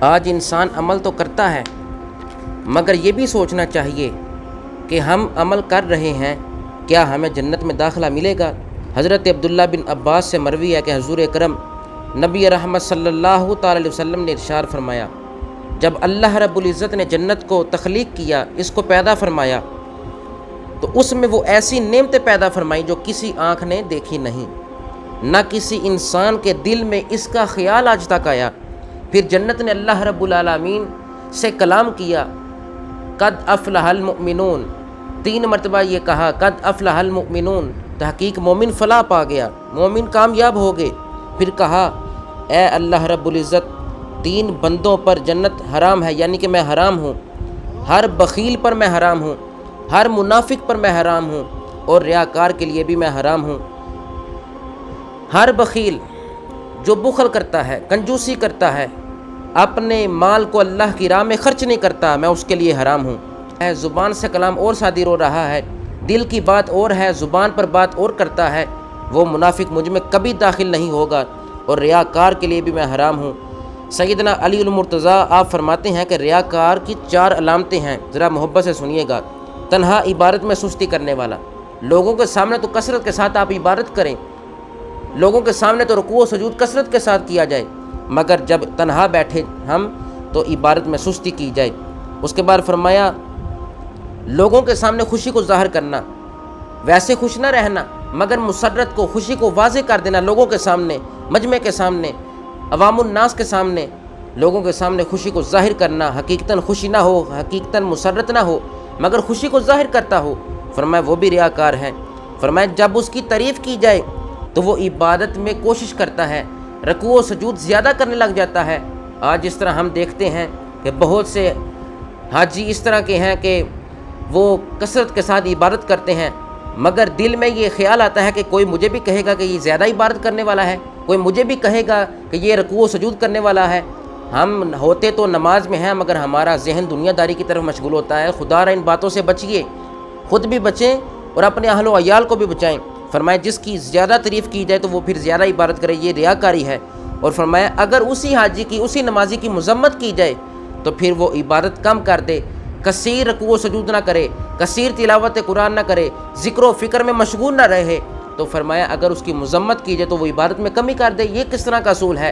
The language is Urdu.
آج انسان عمل تو کرتا ہے مگر یہ بھی سوچنا چاہیے کہ ہم عمل کر رہے ہیں، کیا ہمیں جنت میں داخلہ ملے گا؟ حضرت عبداللہ بن عباس سے مروی ہے کہ حضور اکرم نبی رحمت صلی اللہ تعالی علیہ وسلم نے ارشاد فرمایا، جب اللہ رب العزت نے جنت کو تخلیق کیا، اس کو پیدا فرمایا، تو اس میں وہ ایسی نعمتیں پیدا فرمائیں جو کسی آنکھ نے دیکھی نہیں، نہ کسی انسان کے دل میں اس کا خیال آج تک آیا۔ پھر جنت نے اللہ رب العالمین سے کلام کیا، قد افلح المؤمنون، 3 مرتبہ یہ کہا قد افلح المؤمنون، تحقیق مومن فلاح پا گیا، مومن کامیاب ہو گئے۔ پھر کہا اے اللہ رب العزت، 3 بندوں پر جنت حرام ہے، یعنی کہ میں حرام ہوں، ہر بخیل پر میں حرام ہوں، ہر منافق پر میں حرام ہوں، اور ریاکار کے لیے بھی میں حرام ہوں۔ ہر بخیل جو بخل کرتا ہے، کنجوسی کرتا ہے، اپنے مال کو اللہ کی راہ میں خرچ نہیں کرتا، میں اس کے لیے حرام ہوں۔ زبان سے کلام اور صادر ہو رہا ہے، دل کی بات اور ہے، زبان پر بات اور کرتا ہے، وہ منافق مجھ میں کبھی داخل نہیں ہوگا، اور ریاکار کے لیے بھی میں حرام ہوں۔ سیدنا علی المرتضیٰ آپ فرماتے ہیں کہ ریاکار کی 4 علامتیں ہیں، ذرا محبت سے سنیے گا۔ تنہا عبادت میں سستی کرنے والا، لوگوں کے سامنے تو کثرت کے ساتھ آپ عبادت کریں، لوگوں کے سامنے تو رکوع و سجود کثرت کے ساتھ کیا جائے، مگر جب تنہا بیٹھے ہم تو عبادت میں سستی کی جائے۔ اس کے بعد فرمایا لوگوں کے سامنے خوشی کو ظاہر کرنا، ویسے خوش نہ رہنا مگر مسرت کو، خوشی کو واضح کر دینا، لوگوں کے سامنے، مجمع کے سامنے، عوام الناس کے سامنے، لوگوں کے سامنے خوشی کو ظاہر کرنا، حقیقتاً خوشی نہ ہو، حقیقتاً مسرت نہ ہو، مگر خوشی کو ظاہر کرتا ہو، فرمایا وہ بھی ریاکار ہے۔ فرمایا جب اس کی تعریف کی جائے تو وہ عبادت میں کوشش کرتا ہے، رکوع و سجود زیادہ کرنے لگ جاتا ہے۔ آج اس طرح ہم دیکھتے ہیں کہ بہت سے حاجی اس طرح کے ہیں کہ وہ کثرت کے ساتھ عبادت کرتے ہیں، مگر دل میں یہ خیال آتا ہے کہ کوئی مجھے بھی کہے گا کہ یہ زیادہ عبادت کرنے والا ہے، کوئی مجھے بھی کہے گا کہ یہ رکوع و سجود کرنے والا ہے۔ ہم ہوتے تو نماز میں ہیں مگر ہمارا ذہن دنیا داری کی طرف مشغول ہوتا ہے۔ خدا را ان باتوں سے بچیے، خود بھی بچیں اور اپنے اہل و عیال کو بھی بچائیں۔ فرمایا جس کی زیادہ تعریف کی جائے تو وہ پھر زیادہ عبادت کرے، یہ ریاکاری ہے۔ اور فرمایا اگر اسی حاجی کی، اسی نمازی کی مذمت کی جائے تو پھر وہ عبادت کم کر دے، کثیر رکوع و سجود نہ کرے، کثیر تلاوت قرآن نہ کرے، ذکر و فکر میں مشغول نہ رہے، تو فرمایا اگر اس کی مذمت کی جائے تو وہ عبادت میں کمی کر دے۔ یہ کس طرح کا اصول ہے؟